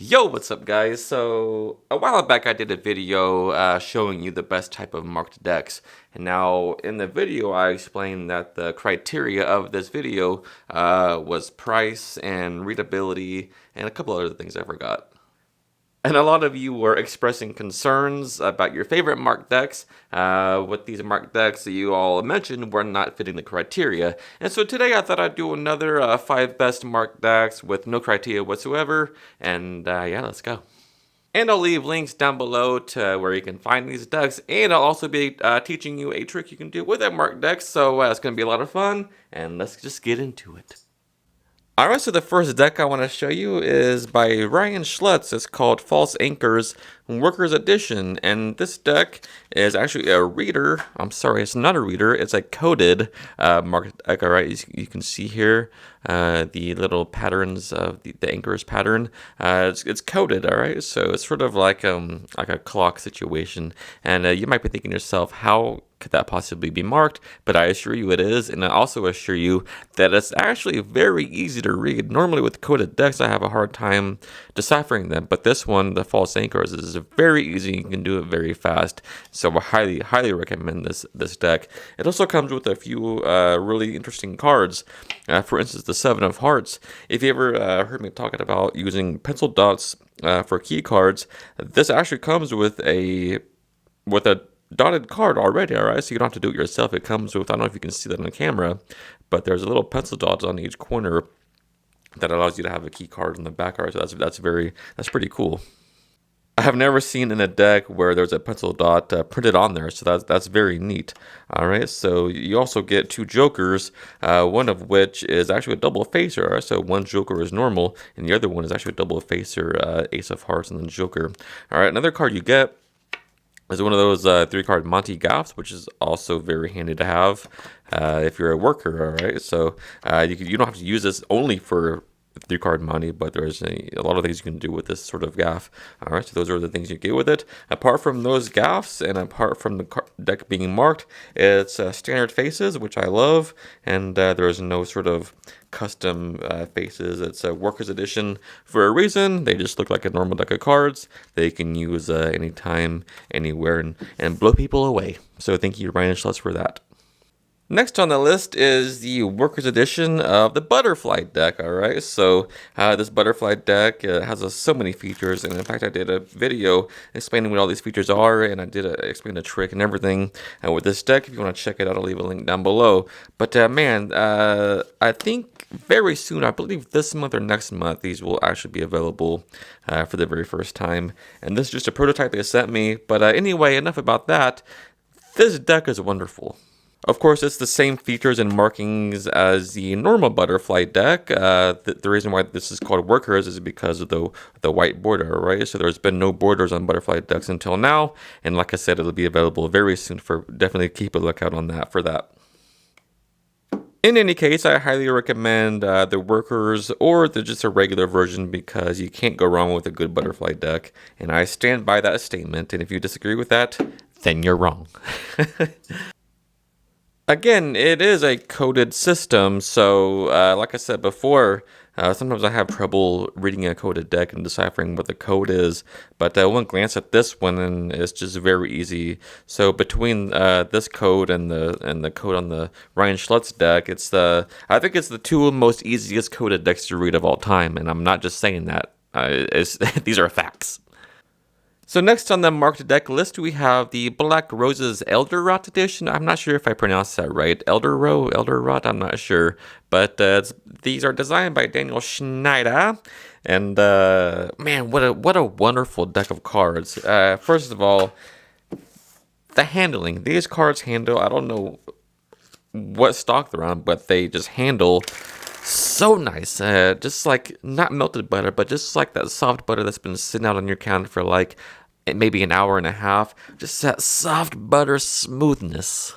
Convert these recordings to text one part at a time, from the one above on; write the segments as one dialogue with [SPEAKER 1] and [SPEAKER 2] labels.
[SPEAKER 1] Yo, what's up guys? So, a while back I did a video showing you the best type of marked decks. And now, in the video I explained that the criteria of this video was price and readability and a couple other things I forgot. And a lot of you were expressing concerns about your favorite marked decks. With these marked decks that you all mentioned were not fitting the criteria. And so today I thought I'd do another 5 best marked decks with no criteria whatsoever. And yeah, let's go. And I'll leave links down below to where you can find these decks. And I'll also be teaching you a trick you can do with that marked deck. So it's going to be a lot of fun. And let's just get into it. Alright, so the first deck I want to show you is by Ryan Schlutz. It's called False Anchors Workers Edition, and this deck is actually a reader. I'm sorry, it's not a reader. It's a coded marked deck. Alright, you can see here the little patterns of the anchors pattern. It's coded. Alright, so it's sort of like a clock situation, and you might be thinking to yourself, how could that possibly be marked? But I assure you it is, and I also assure you that it's actually very easy to read. Normally with coded decks I have a hard time deciphering them, but this one, the False Anchors, is very easy. You can do it very fast, so I highly recommend this deck. It also comes with a few really interesting cards. For instance, the Seven of Hearts. If you ever heard me talking about using pencil dots for key cards, this actually comes with a dotted card already. Alright, so you don't have to do it yourself. It comes with, I don't know if you can see that on camera, but there's a little pencil dots on each corner that allows you to have a key card in the back. Alright, so that's pretty cool. I have never seen in a deck where there's a pencil dot printed on there, so that's very neat. Alright, so you also get 2 jokers, one of which is actually a double facer. Alright, so one joker is normal, and the other one is actually a double facer, Ace of Hearts and then Joker. Alright, another card you get is one of those 3-card Monty Gaffs, which is also very handy to have if you're a worker. All right, so you don't have to use this only for 3-card Monty, but there's a lot of things you can do with this sort of gaff. All right, so those are the things you get with it. Apart from those gaffs and apart from the deck being marked, it's standard faces, which I love, and there's no sort of custom faces. It's a Workers Edition for a reason. They just look like a normal deck of cards. They can use anytime, anywhere, and blow people away. So thank you, Ryan Schlutz, for that. Next on the list is the Workers Edition of the Butterfly deck. Alright, so this Butterfly deck has so many features, and in fact I did a video explaining what all these features are, and I did explain the trick and everything with this deck. If you want to check it out, I'll leave a link down below. But man, I think very soon, I believe this month or next month, these will actually be available for the very first time. And this is just a prototype they sent me, but anyway, enough about that. This deck is wonderful. Of course, it's the same features and markings as the normal Butterfly deck. The reason why this is called Workers is because of the white border, right? So there's been no borders on Butterfly decks until now, and like I said, it'll be available very soon. Definitely keep a lookout on that for that. In any case, I highly recommend the Workers or just a regular version because you can't go wrong with a good Butterfly deck, and I stand by that statement. And if you disagree with that, then you're wrong. Again, it is a coded system, so like I said before, sometimes I have trouble reading a coded deck and deciphering what the code is, but one glance at this one and it's just very easy. So between this code and the code on the Ryan Schlutz deck, I think it's the 2 most easiest coded decks to read of all time, and I'm not just saying that. These are facts. So next on the marked deck list, we have the Black Roses Elderrot edition. I'm not sure if I pronounced that right. Elderrot, I'm not sure. But these are designed by Daniel Schneider. And man, what a wonderful deck of cards. First of all, the handling. These cards handle, I don't know what stock they're on, but they just handle so nice. Just like, not melted butter, but just like that soft butter that's been sitting out on your counter for like maybe an hour and a half. Just that soft butter smoothness.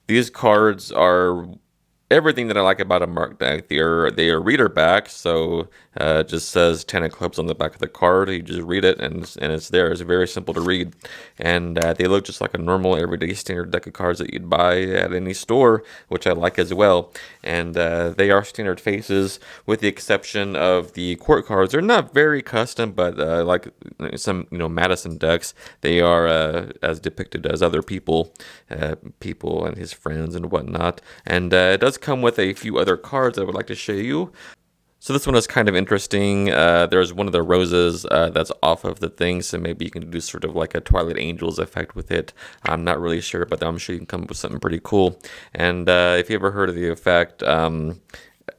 [SPEAKER 1] These cards are everything that I like about a marked deck. They are reader back, so it just says 10 of clubs on the back of the card. You just read it, and it's there. It's very simple to read, and they look just like a normal, everyday, standard deck of cards that you'd buy at any store, which I like as well. And they are standard faces, with the exception of the court cards. They're not very custom, but like some Madison decks, they are as depicted as other people and his friends and whatnot. And it does come with a few other cards I would like to show you. So this one is kind of interesting. There's one of the roses that's off of the thing, so maybe you can do sort of like a Twilight Angels effect with it. I'm not really sure, but I'm sure you can come up with something pretty cool. And if you ever heard of the effect,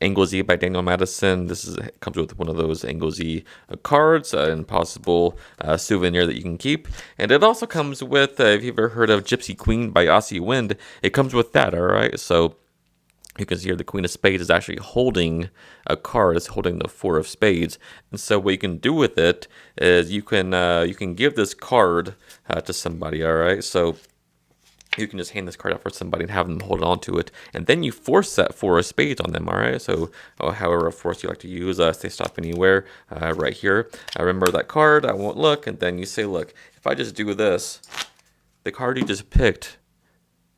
[SPEAKER 1] Angle Z by Daniel Madison. This comes with one of those Angle Z cards, an possible souvenir that you can keep. And it also comes with, if you've ever heard of Gypsy Queen by Aussie Wind, it comes with that, all right? So you can see here the Queen of Spades is actually holding a card. It's holding the Four of Spades. And so what you can do with it is you can give this card to somebody, all right? So you can just hand this card out for somebody and have them hold on to it. And then you force that Four of Spades on them, all right? So however force you like to use, say stop anywhere, right here. I remember that card, I won't look. And then you say, look, if I just do this, the card you just picked,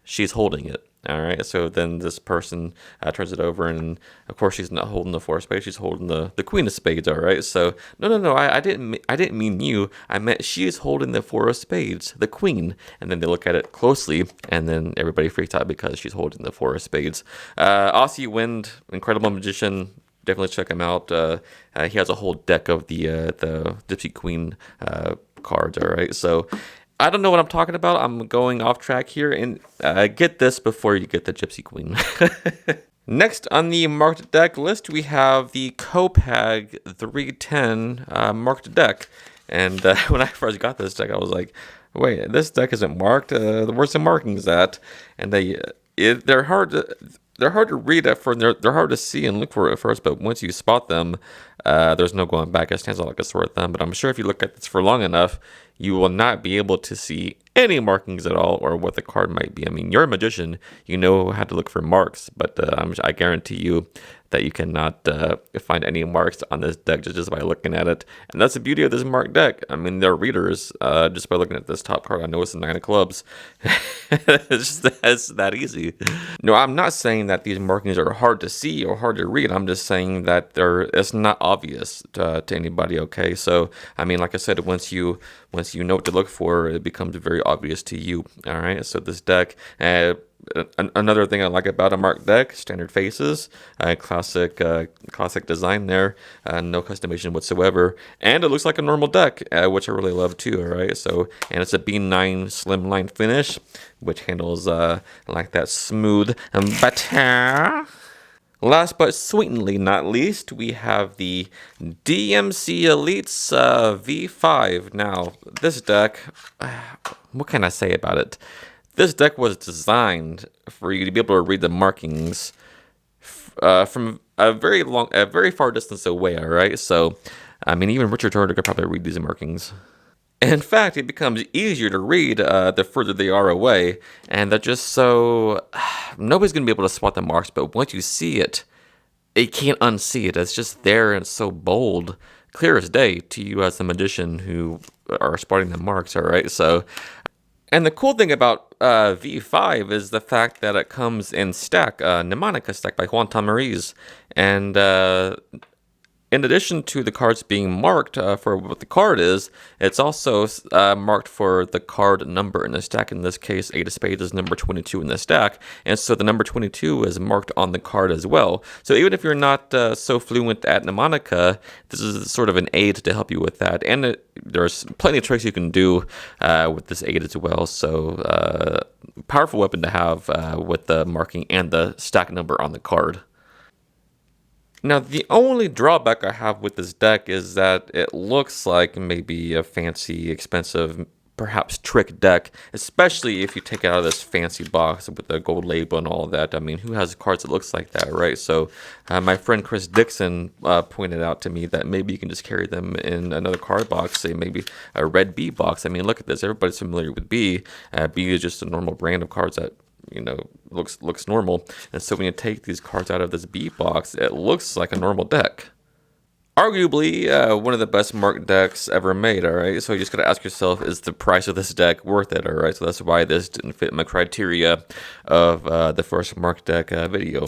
[SPEAKER 1] she's holding it. All right, so then this person turns it over, and of course she's not holding the Four of Spades; she's holding the Queen of Spades. All right, so no, I didn't mean you. I meant she is holding the Four of Spades, the Queen. And then they look at it closely, and then everybody freaks out because she's holding the Four of Spades. Aussie Wind, incredible magician. Definitely check him out. He has a whole deck of the Gypsy Queen cards. All right, so I don't know what I'm talking about. I'm going off track here, and get this before you get the Gypsy Queen. Next on the marked deck list, we have the Copag 310 marked deck. And when I first got this deck, I was like, wait, this deck isn't marked. Where's the markings at? And they're hard to read at first. They're hard to see and look for at first, but once you spot them, there's no going back. It stands out like a sore thumb. But I'm sure if you look at this for long enough, you will not be able to see any markings at all, or what the card might be. I mean, you're a magician, you know how to look for marks, but I guarantee you that you cannot find any marks on this deck just by looking at it. And that's the beauty of this marked deck. I mean, they're readers. Just by looking at this top card, I know it's a 9 of clubs. It's that easy. No, I'm not saying that these markings are hard to see or hard to read. I'm just saying that it's not obvious to anybody, okay? So, I mean, like I said, once you know what to look for, it becomes very obvious to you, all right? So this deck, another thing I like about a marked deck, standard faces, classic design there, no customization whatsoever, and it looks like a normal deck, which I really love too, all right? So, and it's a B9 slimline finish, which handles like that smooth butter. Last but certainly not least, we have the DMC Elite V5. Now, this deck, what can I say about it? This deck was designed for you to be able to read the markings from a very far distance away, all right? So, I mean, even Richard Turner could probably read these markings. In fact, it becomes easier to read the further they are away, and they're just so... nobody's going to be able to spot the marks, but once you see it, you can't unsee it. It's just there, and it's so bold, clear as day to you as the magician who are spotting the marks, all right? So, and the cool thing about V5 is the fact that it comes in stack, Mnemonica stack by Juan Tamariz, and in addition to the cards being marked for what the card is, it's also marked for the card number in the stack. In this case, 8 of Spades is number 22 in the stack, and so the number 22 is marked on the card as well. So even if you're not so fluent at mnemonica, this is sort of an aid to help you with that. And there's plenty of tricks you can do with this aid as well. So powerful weapon to have with the marking and the stack number on the card. Now, the only drawback I have with this deck is that it looks like maybe a fancy, expensive, perhaps trick deck, especially if you take it out of this fancy box with the gold label and all that. I mean, who has cards that looks like that, right? So my friend Chris Dixon pointed out to me that maybe you can just carry them in another card box, say maybe a red B box. I mean, look at this. Everybody's familiar with B. B is just a normal brand of cards that looks normal. And so when you take these cards out of this B box, it looks like a normal deck. Arguably, one of the best marked decks ever made, alright? So you just gotta ask yourself, is the price of this deck worth it, alright? So that's why this didn't fit my criteria of the first marked deck video.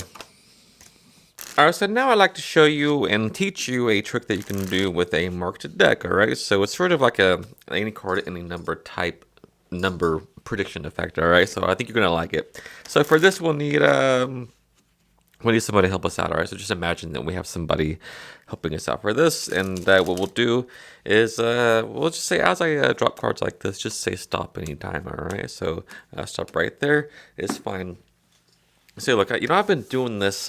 [SPEAKER 1] Alright, so now I'd like to show you and teach you a trick that you can do with a marked deck, alright? So it's sort of like any card, any number type, number prediction effect, alright? So I think you're gonna like it. So for this, we'll need somebody to help us out, alright? So just imagine that we have somebody helping us out for this, and what we'll do is, we'll just say, as I drop cards like this, just say stop anytime, alright? So stop right there is fine. So look, I've been doing this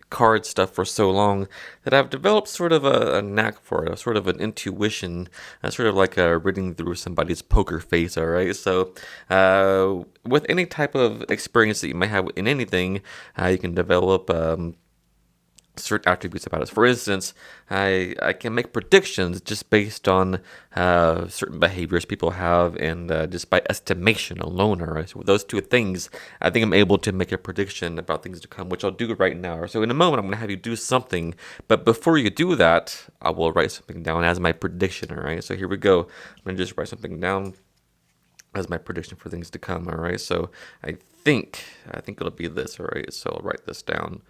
[SPEAKER 1] card stuff for so long that I've developed sort of a knack for it, sort of an intuition, sort of like reading through somebody's poker face, alright? So with any type of experience that you may have in anything, you can develop certain attributes about it. For instance, I can make predictions just based on certain behaviors people have, and just by estimation alone. Alright, so with those two things, I think I'm able to make a prediction about things to come, which I'll do right now. So in a moment, I'm going to have you do something, but before you do that, I will write something down as my prediction. Alright, so here we go. I'm going to just write something down as my prediction for things to come. Alright, so I think it'll be this. Alright, so I'll write this down.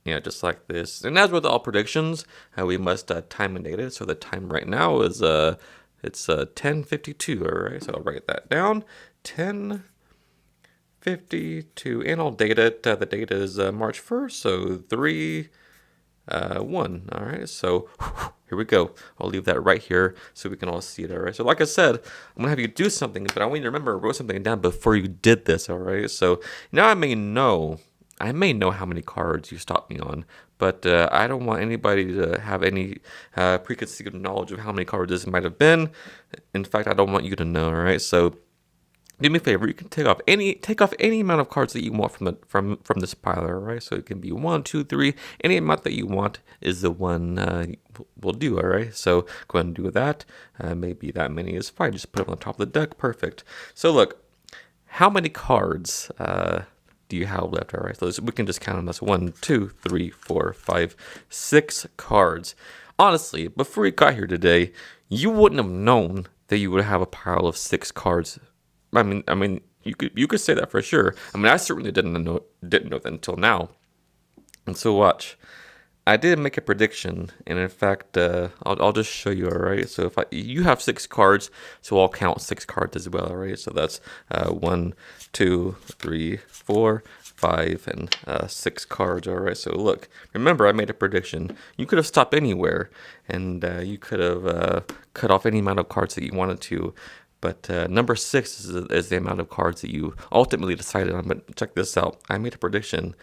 [SPEAKER 1] Yeah, just like this. And as with all predictions, we must time and date it. So the time right now is it's 10:52. All right, so I'll write that down. 10:52, and I'll date it. The date is March 1st, so 3/1. All right, so here we go. I'll leave that right here so we can all see it. All right. So like I said, I'm gonna have you do something, but I want you to remember I wrote something down before you did this. All right. So now I may know how many cards you stopped me on, but I don't want anybody to have any preconceived knowledge of how many cards this might have been. In fact, I don't want you to know. All right, so do me a favor. You can take off any amount of cards that you want from this pile. All right, so it can be 1, 2, 3. Any amount that you want is the one we'll do. All right, so go ahead and do that. Maybe that many is fine. Just put them on top of the deck. Perfect. So look, how many cards do you have left? All right, so we can just count them as 1, 2, 3, 4, 5, 6 cards. Honestly, before you got here today, you wouldn't have known that you would have a pile of 6 cards. I mean, you could say that for sure. I mean, I certainly didn't know that until now. And so watch. I did make a prediction, and in fact, I'll just show you. All right. So you have 6 cards, so I'll count 6 cards as well. All right. So that's 1, 2, 3, 4, 5, and 6 cards. All right. So look, remember I made a prediction. You could have stopped anywhere, and you could have cut off any amount of cards that you wanted to. But number 6 is the amount of cards that you ultimately decided on. But check this out. I made a prediction,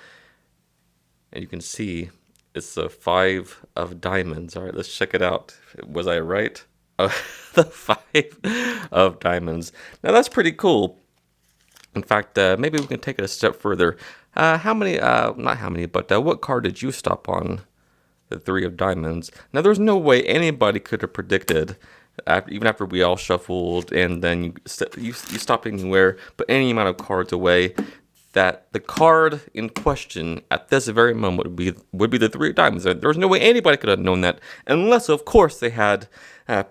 [SPEAKER 1] and you can see it's the 5 of diamonds. All right, let's check it out. Was I right? The 5 of diamonds. Now that's pretty cool. In fact, maybe we can take it a step further. Not how many, but what card did you stop on? The 3 of diamonds. Now there's no way anybody could have predicted, even after we all shuffled and then you stopped anywhere, but any amount of cards away, that the card in question at this very moment would be the 3 of diamonds. There's no way anybody could have known that, unless, of course, they had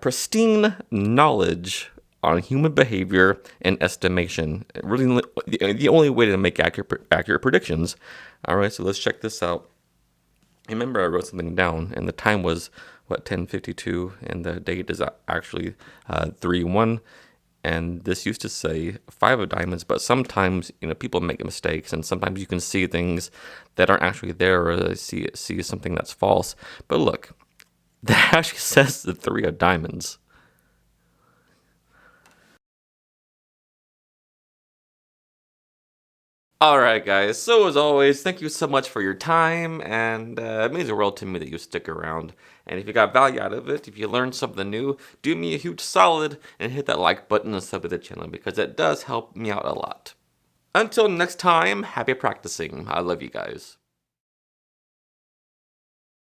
[SPEAKER 1] pristine knowledge on human behavior and estimation. Really, the only way to make accurate predictions. All right, so let's check this out. Remember, I wrote something down, and the time was 10:52, and the date is actually 3/1. And this used to say 5 of diamonds, but sometimes, people make mistakes, and sometimes you can see things that aren't actually there, or see something that's false. But look, that actually says the 3 of diamonds. Alright guys, so as always, thank you so much for your time, and it means the world to me that you stick around. And if you got value out of it, if you learned something new, do me a huge solid and hit that like button and sub to the channel, because it does help me out a lot. Until next time, happy practicing. I love you guys.